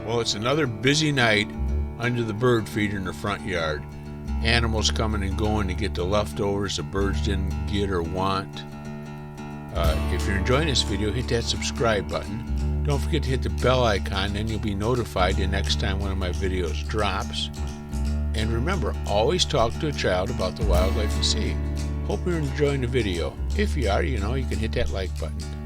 Well, it's another busy night under the bird feeder in the front yard. Animals coming and going to get the leftovers the birds didn't get or want. If you're enjoying this video, hit that subscribe button. Don't forget to hit the bell icon, then you'll be notified the next time one of my videos drops. And remember, always talk to a child about the wildlife you see. Hope you're enjoying the video. If you are, you can hit that like button.